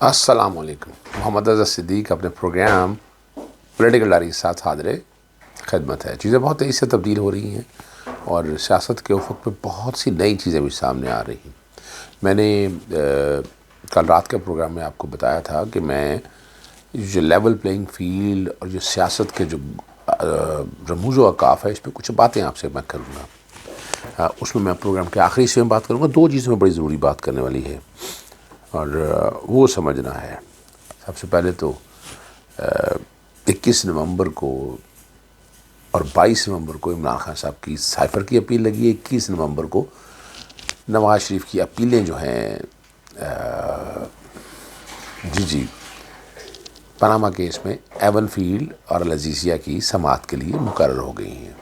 السلام علیکم. محمد اظہر صدیق اپنے پروگرام پولیٹیکل ڈائری کے ساتھ حاضر خدمت ہے. چیزیں بہت تیزی سے تبدیل ہو رہی ہیں اور سیاست کے افق پہ بہت سی نئی چیزیں بھی سامنے آ رہی ہیں. میں نے کل رات کے پروگرام میں آپ کو بتایا تھا کہ میں جو لیول پلینگ فیلڈ اور جو سیاست کے جو رموز و اوقاف ہے اس پہ کچھ باتیں آپ سے میں کروں گا. اس میں پروگرام کے آخری حصے میں بات کروں گا. دو چیزوں میں بڑی ضروری بات کرنے والی ہے اور وہ سمجھنا ہے. سب سے پہلے تو 21 نومبر کو اور 22 نومبر کو عمران خان صاحب کی سائفر کی اپیل لگی ہے. 21 نومبر کو نواز شریف کی اپیلیں جو ہیں پاناما کیس میں ایون فیلڈ اور العزیزیہ کی سماعت کے لیے مقرر ہو گئی ہیں.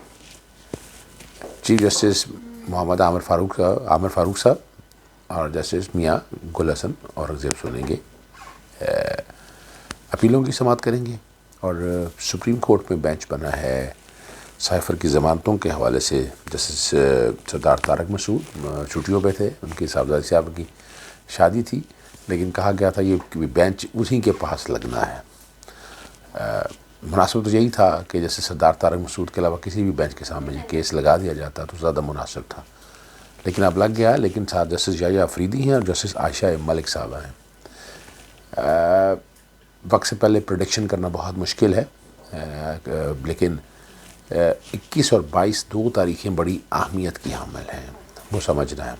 چیف جسٹس محمد عامر فاروق صاحب اور جسٹس میاں گل حسن اورنگزیب سنیں گے، اپیلوں کی سماعت کریں گے. اور سپریم کورٹ میں بینچ بنا ہے سائفر کی ضمانتوں کے حوالے سے. جسٹس سردار طارق مسعود چھٹیوں پہ تھے، ان کی صاحبزادی صاحب کی شادی تھی، لیکن کہا گیا تھا یہ بینچ اسی کے پاس لگنا ہے. مناسب تو یہی تھا کہ جیسے سردار طارق مسعود کے علاوہ کسی بھی بینچ کے سامنے یہ کیس لگا دیا جاتا تو زیادہ مناسب تھا، لیکن اب لگ گیا. لیکن ساتھ جسٹس یحییٰ افریدی ہیں اور جسٹس عائشہ ملک صاحبہ ہیں. وقت سے پہلے پریڈکشن کرنا بہت مشکل ہے، لیکن 21 اور 22 دو تاریخیں بڑی اہمیت کی حامل ہیں، وہ سمجھنا ہے.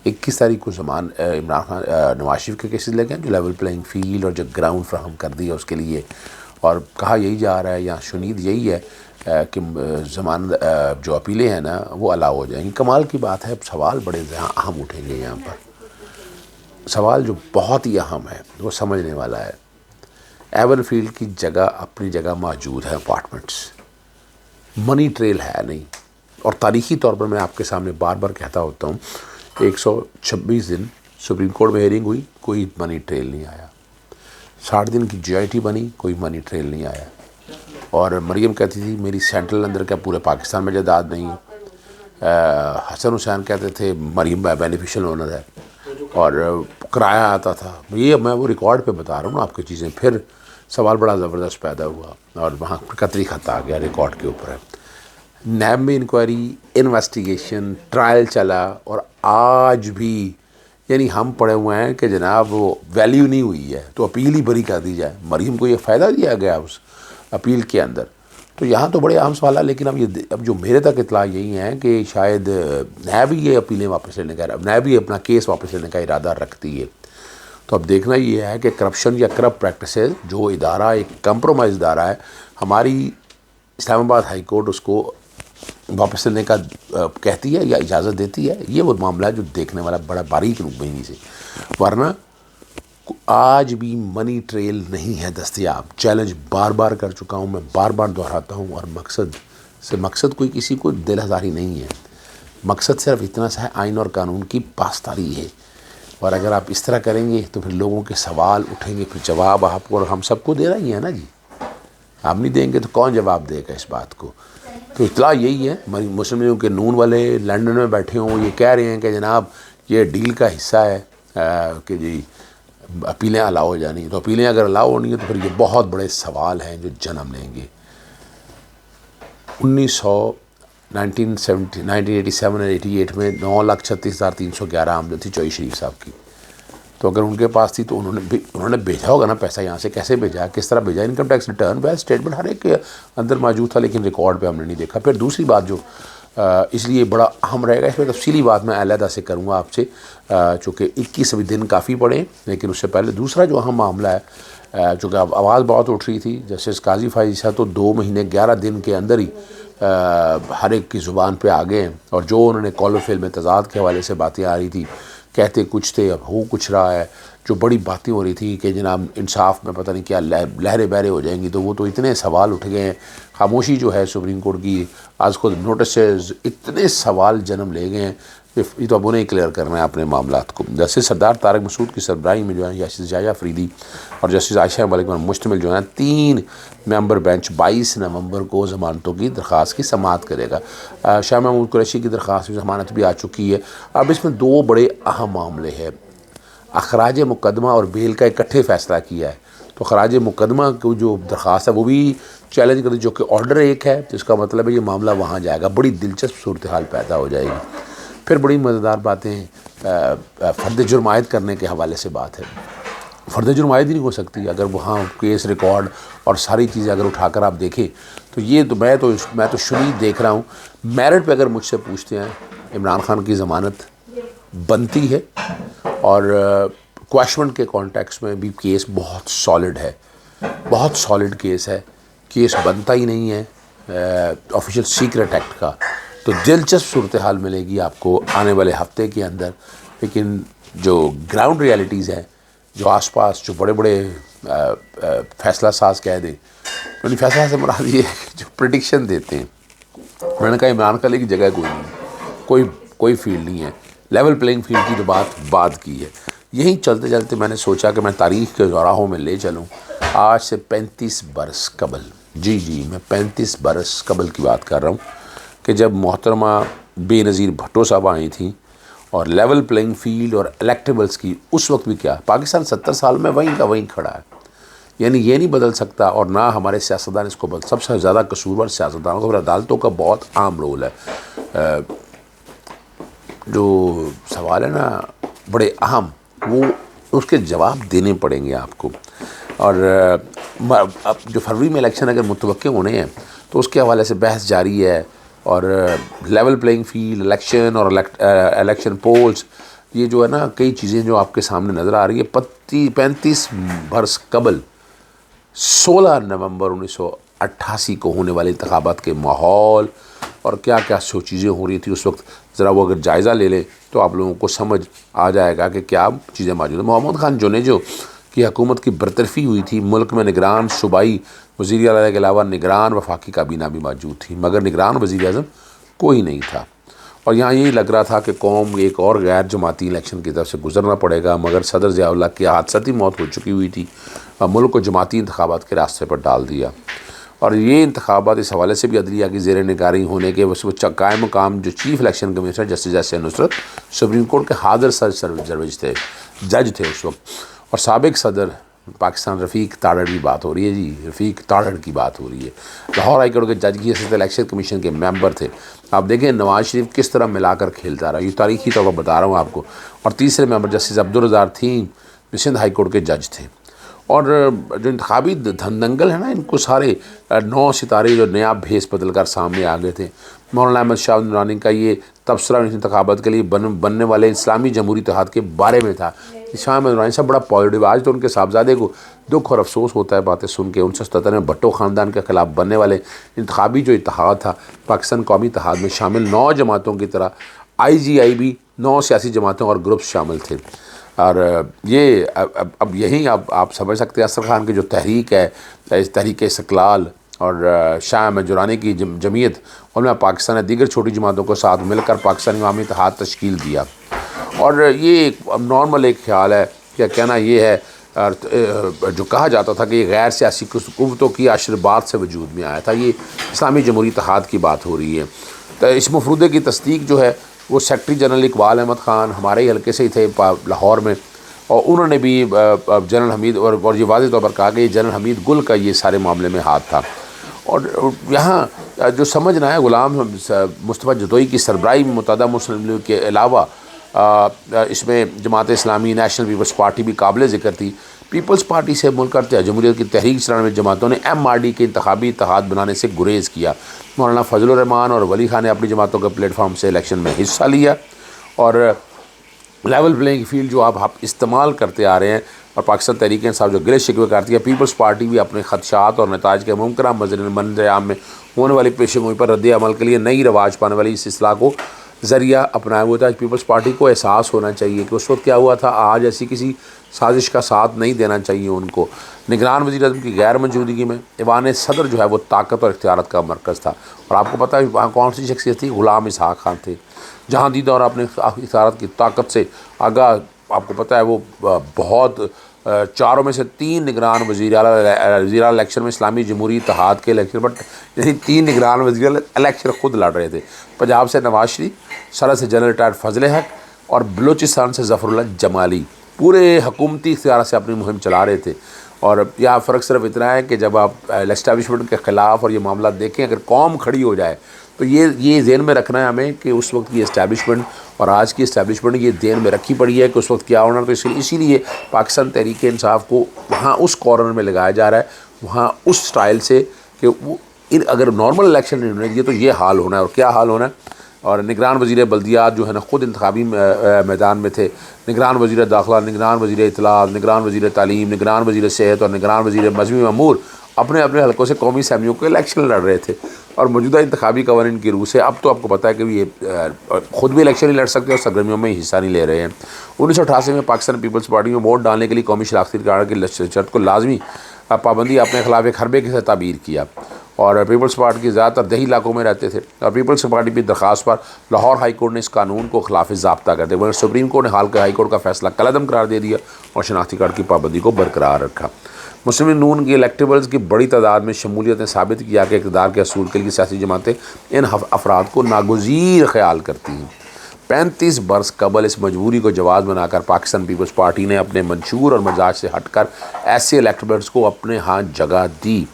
21 تاریخ کو عمران خان نواز شریف کے کیسز لگے ہیں جو لیول پلینگ فیلڈ اور جو گراؤنڈ فراہم کر دیا اس کے لیے، اور کہا یہی جا رہا ہے یا شنید یہی ہے کہ ضمانت جو اپیلیں ہیں نا وہ الاؤ ہو جائیں گی. کمال کی بات ہے. سوال بڑے اہم اٹھیں گے یہاں پر. سوال جو بہت ہی اہم ہے وہ سمجھنے والا ہے. ایون فیلڈ کی جگہ اپنی جگہ موجود ہے، اپارٹمنٹس، منی ٹریل ہے نہیں. اور تاریخی طور پر میں آپ کے سامنے بار بار کہتا ہوتا ہوں 126 دن سپریم کورٹ میں ہیئرنگ ہوئی، کوئی منی ٹریل نہیں آیا. 60 دن کی GIT بنی، کوئی منی ٹریل نہیں آیا. اور مریم کہتی تھی میری سینٹرل اندر کا پورے پاکستان میں جائیداد نہیں ہے. حسن حسین کہتے تھے مریم بینیفیشل اونر ہے اور کرایہ آتا تھا. یہ میں وہ ریکارڈ پہ بتا رہا ہوں آپ کی چیزیں. پھر سوال بڑا زبردست پیدا ہوا اور وہاں قطری خط آ گیا ریکارڈ کے اوپر ہے. نیب میں انکوائری، انویسٹیگیشن، ٹرائل چلا اور آج بھی یعنی ہم پڑے ہوئے ہیں کہ جناب وہ ویلیو نہیں ہوئی ہے تو اپیل ہی بری کر دی جائے. مریم کو یہ فائدہ دیا گیا اس اپیل کے اندر. تو یہاں تو بڑے اہم سوال ہے. لیکن اب جو میرے تک اطلاع یہی ہے کہ شاید نیب ہی یہ اپیلیں واپس لینے کا، نیب ہی اپنا کیس واپس لینے کا ارادہ رکھتی ہے. تو اب دیکھنا یہ ہے کہ کرپشن یا کرپٹ پریکٹسز جو ادارہ ایک کمپرومائز ادارہ ہے، ہماری اسلام آباد ہائی کورٹ اس کو واپس لینے کا کہتی ہے یا اجازت دیتی ہے. یہ وہ معاملہ ہے جو دیکھنے والا بڑا باریک بینی سے. ورنہ آج بھی منی ٹریل نہیں ہے دستیاب. چیلنج بار بار کر چکا ہوں، میں بار بار دہراتا ہوں. اور مقصد کوئی کسی کو دل آزاری نہیں ہے. مقصد صرف اتنا سا ہے آئین اور قانون کی پاسداری ہے. اور اگر آپ اس طرح کریں گے تو پھر لوگوں کے سوال اٹھیں گے، پھر جواب آپ کو اور ہم سب کو دینا ہی ہے نا جی. آپ نہیں دیں گے تو کون جواب دے گا اس بات کو. تو اطلاع یہی ہے. مسلم لیگ کے نون والے لندن میں بیٹھے ہوں، یہ کہہ رہے ہیں کہ جناب یہ ڈیل کا حصہ ہے کہ جی اپیلیں الاؤ ہو جانی. تو اپیلیں اگر الاؤ ہونی ہیں تو پھر یہ بہت بڑے سوال ہیں جو جنم لیں گے. 1987 اور 88 میں 9,36,311 آمدن تھی چوہی شریف صاحب کی. تو اگر ان کے پاس تھی تو انہوں نے بھیجا ہوگا نا پیسہ یہاں سے. کیسے بھیجا، کس طرح بھیجا؟ انکم ٹیکس ریٹرن ویل اسٹیٹمنٹ ہر ایک کے اندر موجود تھا، لیکن ریکارڈ پہ ہم نے نہیں دیکھا. پھر دوسری بات جو اس لیے بڑا اہم رہے گا، اس میں تفصیلی بات میں علیحدہ سے کروں گا آپ سے، چونکہ 21 دن کافی پڑے. لیکن اس سے پہلے دوسرا جو اہم معاملہ ہے، چونکہ اب آواز بہت اٹھ رہی تھی، جسٹس قاضی فائز صاحب تو 2 مہینے 11 دن کے اندر ہی ہر ایک کی زبان پہ آ گئے ہیں. اور جو انہوں نے کال و فعل میں تضاد کے حوالے سے باتیں آ رہی تھی، کہتے کچھ تھے اب ہو کچھ رہا ہے. جو بڑی باتیں ہو رہی تھی کہ جناب انصاف میں پتہ نہیں کیا لہریں بہریں ہو جائیں گی، تو وہ تو اتنے سوال اٹھ گئے ہیں. خاموشی جو ہے سپریم کورٹ کی آج خود نوٹسز اتنے سوال جنم لے گئے ہیں. یہ تو اب انہیں کلیئر کرنا ہے اپنے معاملات کو. جیسے سردار طارق مسعود کی سربراہی میں جو ہے جسٹس یحییٰ افریدی اور جسٹس عائشہ ملک پر مشتمل جو ہے 3 ممبر بینچ 22 نومبر کو ضمانتوں کی درخواست کی سماعت کرے گا. شاہ محمود قریشی کی درخواست ضمانت بھی آ چکی ہے. اب اس میں 2 بڑے اہم معاملے ہیں. اخراج مقدمہ اور بیل کا اکٹھے فیصلہ کیا ہے، تو خراج مقدمہ کو جو درخواست ہے وہ بھی چیلنج کر دی، جو کہ آرڈر ایک ہے، تو اس کا مطلب ہے یہ معاملہ وہاں جائے گا، بڑی دلچسپ صورتحال پیدا ہو جائے گی۔ پھر بڑی مزیدار باتیں فرد جرم عائد کرنے کے حوالے سے بات ہے۔ فرد جرم عائد ہی نہیں ہو سکتی اگر وہاں کیس ریکارڈ اور ساری چیزیں اگر اٹھا کر آپ دیکھیں تو یہ تو میں تو شدید دیکھ رہا ہوں۔ میرٹ پہ اگر مجھ سے پوچھتے ہیں عمران خان کی ضمانت بنتی ہے، اور کویشمنٹ کے کانٹیکس میں بھی کیس بہت سالڈ ہے، بہت سالڈ کیس ہے، کیس بنتا ہی نہیں ہے آفیشیل سیکرٹ ایکٹ کا، تو دلچسپ صورتحال ملے گی آپ کو آنے والے ہفتے کے اندر۔ لیکن جو گراؤنڈ ریالٹیز ہیں، جو آس پاس جو بڑے بڑے فیصلہ ساز کہہ دیں، یعنی فیصلہ سے مراد یہ ہے کہ جو پریڈکشن دیتے ہیں، میں نے کہا عمران خان کی جگہ کوئی نہیں، کوئی فیلڈ نہیں ہے، لیول پلینگ فیلڈ کی جو بات کی ہے۔ یہیں چلتے چلتے میں نے سوچا کہ میں تاریخ کے چوراہوں میں لے چلوں، آج سے 35 برس قبل، جی میں 35 برس قبل کی بات کر رہا ہوں، کہ جب محترمہ بے نظیر بھٹو صاحبہ آئی تھیں اور لیول پلینگ فیلڈ اور الیکٹیبلز کی، اس وقت بھی کیا پاکستان 70 سال میں وہیں کا وہیں کھڑا ہے، یعنی یہ نہیں بدل سکتا، اور نہ ہمارے سیاستدان اس کو بدل۔ سب سے زیادہ قصوروار سیاستدانوں کو عدالتوں کا بہت عام رول ہے۔ جو سوال ہے نا بڑے اہم، وہ اس کے جواب دینے پڑیں گے آپ کو، اور اب جو فروری میں الیکشن اگر متوقع ہونے ہیں تو اس کے حوالے سے بحث جاری ہے، اور لیول پلینگ فیلڈ، الیکشن اور الیکشن پولز، یہ جو ہے نا کئی چیزیں جو آپ کے سامنے نظر آ رہی ہے۔ 35 برس قبل 16 نومبر 1988 کو ہونے والے انتخابات کے ماحول اور کیا کیا سو چیزیں ہو رہی تھی اس وقت، ذرا وہ اگر جائزہ لے لیں تو آپ لوگوں کو سمجھ آ جائے گا کہ کیا چیزیں موجود ہیں۔ محمد خان جونیجو کی حکومت کی برطرفی ہوئی تھی، ملک میں نگران صوبائی وزیر اعلیٰ کے علاوہ نگران وفاقی کابینہ بھی موجود تھی، مگر نگران وزیر اعظم کوئی نہیں تھا، اور یہاں یہی لگ رہا تھا کہ قوم ایک اور غیر جماعتی الیکشن کی طرف سے گزرنا پڑے گا، مگر صدر ضیاء اللہ کی حادثاتی موت ہو چکی ہوئی تھی، ملک کو جماعتی انتخابات کے راستے پر ڈال دیا، اور یہ انتخابات اس حوالے سے بھی عدلیہ کی زیر نگرانی ہونے کے قائم مقام جو چیف الیکشن کمیشنر جسٹس احسن نصرت سپریم کورٹ کے حاضر جج تھے اس وقت، اور سابق صدر پاکستان رفیق تاڑڑ کی بات ہو رہی ہے، جی رفیق تاڑڑ کی بات ہو رہی ہے، لاہور ہائی کورٹ کے جج کی حیثیت الیکشن کمیشن کے ممبر تھے۔ آپ دیکھیں نواز شریف کس طرح ملا کر کھیلتا رہا، یہ تاریخی طور پر بتا رہا ہوں آپ کو، اور تیسرے ممبر جسٹس عبدالرزاق تھیں، سندھ ہائی کورٹ کے جج تھے، اور جو انتخابی دھن دنگل ہے نا، ان کو سارے 9 ستارے جو نیا بھیس بدل کر سامنے آ گئے تھے۔ مولانا احمد شاہ نورانی کا یہ تبصرہ انتخابات کے لیے بننے والے اسلامی جمہوری اتحاد کے بارے میں تھا۔ شاہ احمد نورانی صاحب بڑا پازیٹیو، آج تو ان کے صاحبزادے کو دکھ اور افسوس ہوتا ہے باتیں سن کے۔ 1977 میں بھٹو خاندان کے خلاف بننے والے انتخابی جو اتحاد تھا، پاکستان قومی اتحاد میں شامل 9 جماعتوں کی طرح IGI بھی 9 سیاسی جماعتوں اور گروپس شامل تھے، اور یہ اب یہی آپ سمجھ سکتے ہیں اصغر خان کی جو تحریک ہے، تحریک استقلال اور شاہ احمد درانی کی جمعیت علماء پاکستان نے دیگر چھوٹی جماعتوں کے ساتھ مل کر پاکستانی عوامی اتحاد تشکیل دیا، اور یہ ایک نارمل ایک خیال ہے کہ کہنا یہ ہے، جو کہا جاتا تھا کہ یہ غیر سیاسی قوتوں کی آشربات سے وجود میں آیا تھا، یہ اسلامی جمہوری اتحاد کی بات ہو رہی ہے۔ تو اس مفروضے کی تصدیق جو ہے وہ سیکرٹری جنرل اقبال احمد خان ہمارے ہی حلقے سے ہی تھے لاہور میں، اور انہوں نے بھی جنرل حمید اور یہ واضح طور پر کہا کہ یہ جنرل حمید گل کا یہ سارے معاملے میں ہاتھ تھا، اور یہاں جو سمجھنا ہے غلام مصطفیٰ جدوئی کی سربراہی میں متحدہ مسلم لیگ کے علاوہ اس میں Jamaat Islami, national Peoples party بھی قابل ذکر تھی۔ پیپلز پارٹی سے مل کر جمہوریت کی تحریک چلانے والی جماعتوں نے MRD کے انتخابی اتحاد بنانے سے گریز کیا۔ مولانا فضل الرحمان اور ولی خان نے اپنی جماعتوں کے پلیٹ فارم سے الیکشن میں حصہ لیا، اور لیول پلینگ فیلڈ جو آپ استعمال کرتے آ رہے ہیں، اور پاکستان تحریک انصاف جو گلے شکوے کرتی ہے، پیپلز پارٹی بھی اپنے خدشات اور نتائج کے ممکنہ منظر عام میں ہونے والی پیشن گوئی پر رد عمل کے لیے نئی رواج پانے والی اس اصلاح کو ذریعہ اپنایا ہوا تھا۔ پیپلز پارٹی کو احساس ہونا چاہیے کہ اس وقت کیا ہوا تھا، آج ایسی کسی سازش کا ساتھ نہیں دینا چاہیے ان کو۔ نگران وزیر اعظم کی غیر موجودگی میں ایوان صدر جو ہے وہ طاقت اور اختیارات کا مرکز تھا، اور آپ کو پتہ ہے وہاں کون سی شخصیت تھی؟ غلام اسحاق خان تھے، جہاں دیدہ اور اپنے اختیارات کی طاقت سے آگاہ۔ آپ کو پتہ ہے وہ بہت 4 میں سے 3 نگران وزیر اعلیٰ الیکشن میں اسلامی جمہوری اتحاد کے الیکشن، بٹ یعنی 3 نگران وزیر اعلیٰ الیکشن خود لڑ رہے تھے۔ پنجاب سے نواز شریف، سرحد سے جنرل ریٹائرڈ فضل حق، اور بلوچستان سے ظفر اللہ جمالی، پورے حکومتی اختیار سے اپنی مہم چلا رہے تھے. اور یہاں فرق صرف اتنا ہے کہ جب آپ اسٹیبلشمنٹ کے خلاف اور یہ معاملات دیکھیں، اگر قوم کھڑی ہو جائے تو یہ ذہن میں رکھنا ہے ہمیں کہ اس وقت کی اسٹیبلشمنٹ اور آج کی اسٹیبلشمنٹ یہ ذہن میں رکھی پڑی ہے کہ اس وقت کیا ہونا. تو اسی لیے پاکستان تحریک انصاف کو وہاں اس کارنر میں لگایا جا رہا ہے، وہاں اس سٹائل سے کہ وہ اگر نارمل الیکشن نہیں ہونے دیے تو یہ حال ہونا ہے. اور کیا حال ہونا ہے؟ اور نگران وزیر بلدیات جو ہے نا خود انتخابی میدان میں تھے، نگران وزیر داخلہ، نگران وزیر اطلاعات، نگران وزیر تعلیم، نگران وزیر صحت اور نگران وزیر مذہبی امور اپنے اپنے حلقوں سے قومی اسمبلیوں کے الیکشن لڑ رہے تھے. اور موجودہ انتخابی قوانین کی روح سے اب تو آپ کو پتہ ہے کہ یہ خود بھی الیکشن نہیں لڑ سکتے اور سرگرمیوں میں حصہ نہیں لے رہے ہیں. 1988 میں پاکستان پیپلز پارٹی میں ووٹ ڈالنے کے لیے قومی شناختی کارڈ کی شرط کو لازمی پابندی اپنے خلاف ایک حربے کے ساتھ تعبیر کیا. اور پیپلز پارٹی کے زیادہ تر دیہی علاقوں میں رہتے تھے، اور پیپلز پارٹی کی درخواست پر لاہور ہائی کورٹ نے اس قانون کو خلاف ضابطہ کر دیا، مگر سپریم کورٹ نے حال کے ہائی کورٹ کا فیصلہ کالعدم قرار دے دیا اور شناختی کارڈ کی پابندی کو برقرار رکھا. مسلم نون کی الیکٹیبلز کی بڑی تعداد میں شمولیت نے ثابت کیا کہ اقتدار کے اصول کے لیے سیاسی جماعتیں ان افراد کو ناگزیر خیال کرتی ہیں. 35 برس قبل اس مجبوری کو جواز بنا کر پاکستان پیپلز پارٹی نے اپنے منشور اور مزاج سے ہٹ کر ایسے الیکٹیبلز کو اپنے ہاں جگہ دی.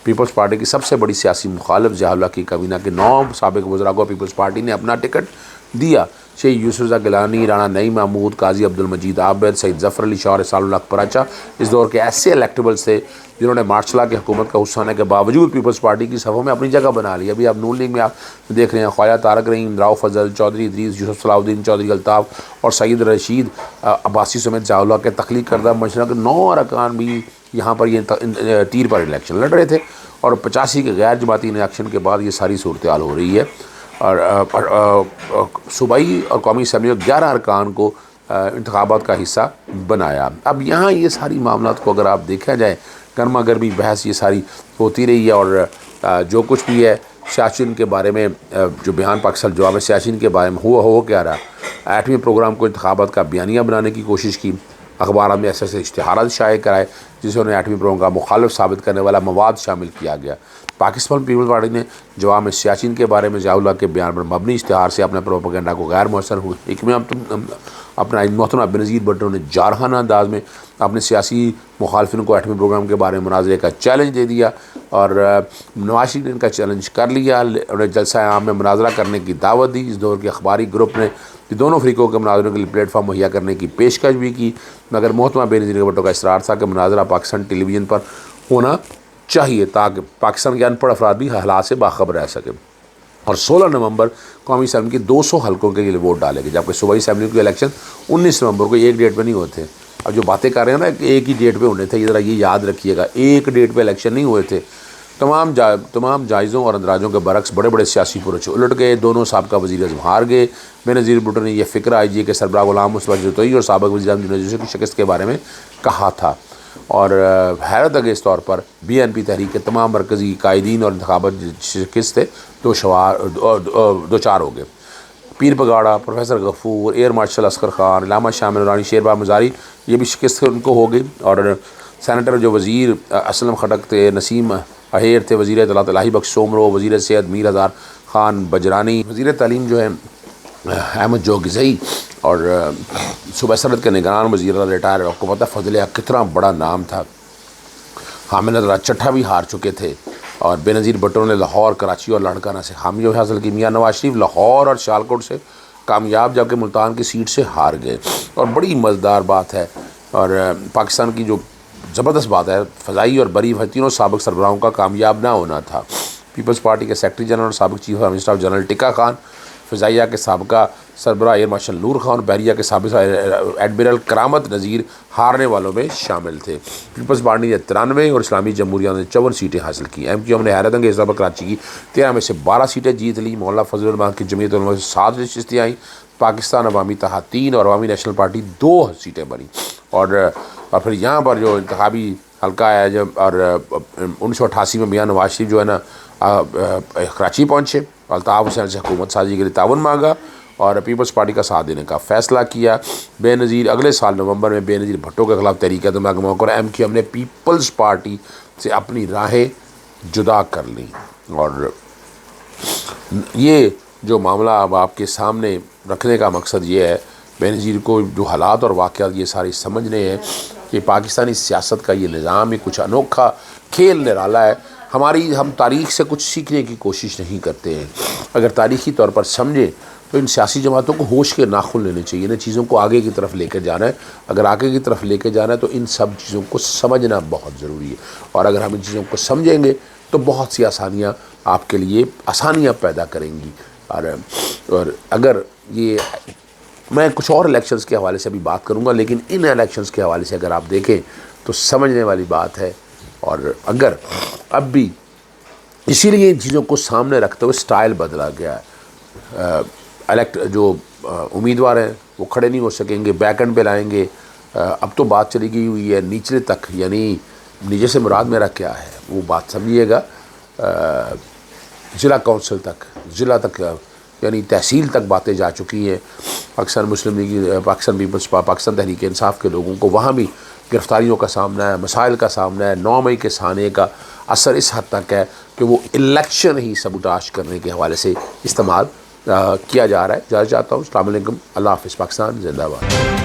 پیپلز پارٹی کی سب سے بڑی سیاسی مخالف ضیاء اللہ کی کابینہ کے 9 سابق وزراء کو پیپلز پارٹی نے اپنا ٹکٹ دیا. شیخ یوسف رضا گیلانی، رانا نعیم محمود، قاضی عبدالمجید عابد، سید ظفر علی شاہ اور رسال الحق پراچا اس دور کے ایسے الیکٹیبلز تھے جنہوں نے مارشل لا کی حکومت کا حصہ ہونے کے باوجود پیپلز پارٹی کی صفوں میں اپنی جگہ بنا لی. ابھی آپ نون لیگ میں آپ دیکھ رہے ہیں خواجہ طارق رحیم، راؤ فضل، چودھری ادریس، یوسف صلاح الدین چودھری الطاف اور سعید رشید عباسی سمیت ضیاء اللہ کے تخلیق کردہ مشرق 9 ارکان بھی یہاں پر یہ تیر پر الیکشن لڑ رہے تھے. اور 85 کے غیر جماعتی الیکشن کے بعد یہ ساری صورتحال ہو رہی ہے. اور صوبائی اور قومی اسمبلیوں 11 ارکان کو انتخابات کا حصہ بنایا. اب یہاں یہ ساری معاملات کو اگر آپ دیکھا جائے، گرما گرمی بحث یہ ساری ہوتی رہی ہے. اور جو کچھ بھی ہے سیاسین کے بارے میں جو بیان پاکستان جواب ہے سیاسین کے بارے میں ہو کیا رہا. ایٹمی پروگرام کو انتخابات کا بیانیہ بنانے کی کوشش کی، اخبارات میں ایسے اشتہارات شائع کرائے جسے انہیں ایٹمی پروگرام کا مخالف ثابت کرنے والا مواد شامل کیا گیا. پاکستان پیپلز پارٹی نے جواب میں سیاسین کے بارے میں ضیاء اللہ کے بیان پر مبنی اشتہار سے اپنے پروپیگنڈا کو غیر مؤثر ہوئی. ایک میں اپنا محترمہ بینظیر بھٹو نے جارحانہ انداز میں اپنے سیاسی مخالفین کو ایٹمی پروگرام کے بارے میں مناظرے کا چیلنج دے دیا، اور نواز شریف نے ان کا چیلنج کر لیا. انہیں جلسہ عام میں مناظرہ کرنے کی دعوت دی. اس دور کے اخباری گروپ نے دونوں فریقوں کے مناظروں کے لیے پلیٹ فارم مہیا کرنے کی پیشکش بھی کی، مگر محترمہ بینظیر بھٹو کا اصرار تھا کہ مناظرہ پاکستان ٹیلی ویژن پر ہونا چاہیے تاکہ پاکستان کے ان پڑھ افراد بھی حالات سے باخبر رہ سکیں. اور 16 نومبر قومی اسمبلی کے 200 حلقوں کے لیے ووٹ ڈالے گئے، جبکہ صوبائی اسمبلی کے الیکشن 19 نومبر کو ایک ڈیٹ پہ نہیں ہوتے. اب جو باتیں کر رہے ہیں نا کہ ایک ہی ڈیٹ پہ ہونے تھے، یہ ذرا یہ یاد رکھیے گا، ایک ڈیٹ پہ الیکشن نہیں ہوئے تھے. تمام جائزوں اور اندراجوں کے برعکس بڑے بڑے سیاسی پرچے الٹ گئے. دونوں سابقہ وزیر اعظم ہار گئے. بینظیر بھٹو نے یہ فکر آئی جی کے سربراہ غلام مصطفیٰ جتوئی اور سابق وزیر اعظم جنید یوسف کی شکست کے بارے میں کہا تھا. اور حیرت انگیز طور پر بی این پی تحریک کے تمام مرکزی قائدین اور انتخابات شکست سے دو چار ہو گئے. پیر پگاڑا، پروفیسر غفور، ایئر مارشل اسکر خان، علامہ شامل نورانی، شیرباز مزاری، یہ بھی شکست ان کو ہو گئی. اور سینیٹر جو وزیر اسلم خٹک تھے، نسیم اہیر تھے، وزیر اطلاعات الہی بخش سومرو، وزیر صحت میر ہزار خان بجرانی، وزیر تعلیم جو ہے احمد جوگزئی، اور صوبہ سرحد کے نگران وزیر ریٹائر. آپ کو پتہ فضل حق کتنا بڑا نام تھا. حامد نظر چٹھا بھی ہار چکے تھے. اور بینظیر بھٹو نے لاہور، کراچی اور لاڑکانہ سے حامیت حاصل کی. میاں نواز شریف لاہور اور سیالکوٹ سے کامیاب، جبکہ ملتان کی سیٹ سے ہار گئے. اور بڑی مزیدار بات ہے اور پاکستان کی جو زبردست بات ہے، فضائی اور بری تینوں سابق سربراہوں کا کامیاب نہ ہونا تھا. پیپلز پارٹی کے سیکرٹری جنرل اور سابق chief of staff general tikka Khan, فضائیہ کے سابقہ سربراہ ایئر مارشل نور خان اور بحریہ کے سابق ایڈمرل کرامت نذیر ہارنے والوں میں شامل تھے. پیپلز پارٹی نے 93 اور اسلامی جمہوریہ نے 54 سیٹیں حاصل کی. ایم کیو ایم نے حیرت انگیز طور پر کراچی کی 13 میں سے 12 سیٹیں جیت لی. مولانا فضل الرحمان کی جمعیت علماء سے 7 نشستیں آئیں. پاکستان عوامی اتحاد 3 اور عوامی نیشنل پارٹی 2 سیٹیں بنی. اور پھر یہاں پر جو انتخابی حلقہ ہے جب، اور 1988 میں میاں نواز شریف جو ہے نا کراچی پہنچے، الطاف حسین سے حکومت سازی کے لیے تعاون مانگا اور پیپلز پارٹی کا ساتھ دینے کا فیصلہ کیا. اگلے سال نومبر میں بینظیر بھٹو کے خلاف تحریک دماغ کا موقع، ایم کیو ایم نے پیپلز پارٹی سے اپنی راہیں جدا کر لی. اور یہ جو معاملہ اب آپ کے سامنے رکھنے کا مقصد یہ ہے بےنظیر کو جو حالات اور واقعات یہ سارے سمجھنے ہیں کہ پاکستانی سیاست کا یہ نظام یہ کچھ انوکھا کھیل نرالا ہے. ہم تاریخ سے کچھ سیکھنے کی کوشش نہیں کرتے ہیں. اگر تاریخی طور پر سمجھیں تو ان سیاسی جماعتوں کو ہوش کے ناخن لینے چاہیے. ان چیزوں کو آگے کی طرف لے کے جانا ہے. اگر آگے کی طرف لے کے جانا ہے تو ان سب چیزوں کو سمجھنا بہت ضروری ہے. اور اگر ہم ان چیزوں کو سمجھیں گے تو بہت سی آسانیاں آپ کے لیے آسانیاں پیدا کریں گی. اور اگر یہ میں کچھ اور الیکشنز کے حوالے سے بھی بات کروں گا، لیکن ان الیکشنز کے حوالے سے اگر آپ دیکھیں تو سمجھنے والی بات ہے. اور اگر اب بھی اسی لیے ان چیزوں کو سامنے رکھتے ہوئے سٹائل بدلا گیا ہے. جو امیدوار ہیں وہ کھڑے نہیں ہو سکیں گے، بیک اینڈ پہ لائیں گے. اب تو بات چلی گئی ہوئی ہے نیچلے تک، یعنی نیچے سے مراد میرا کیا ہے وہ بات سمجھیے گا. ضلع کونسل تک، ضلع تک یعنی تحصیل تک باتیں جا چکی ہیں. پاکستان مسلم لیگ، پاکستان پیپلز پاکستان تحریک انصاف کے لوگوں کو وہاں بھی گرفتاریوں کا سامنا ہے، مسائل کا سامنا ہے. 9 مئی کے سانے کا اثر اس حد تک ہے کہ وہ الیکشن ہی سبوٹاژ کرنے کے حوالے سے استعمال کیا جا رہا ہے. جانا چاہتا ہوں. السلام علیکم، اللہ حافظ. پاکستان زندہ باد.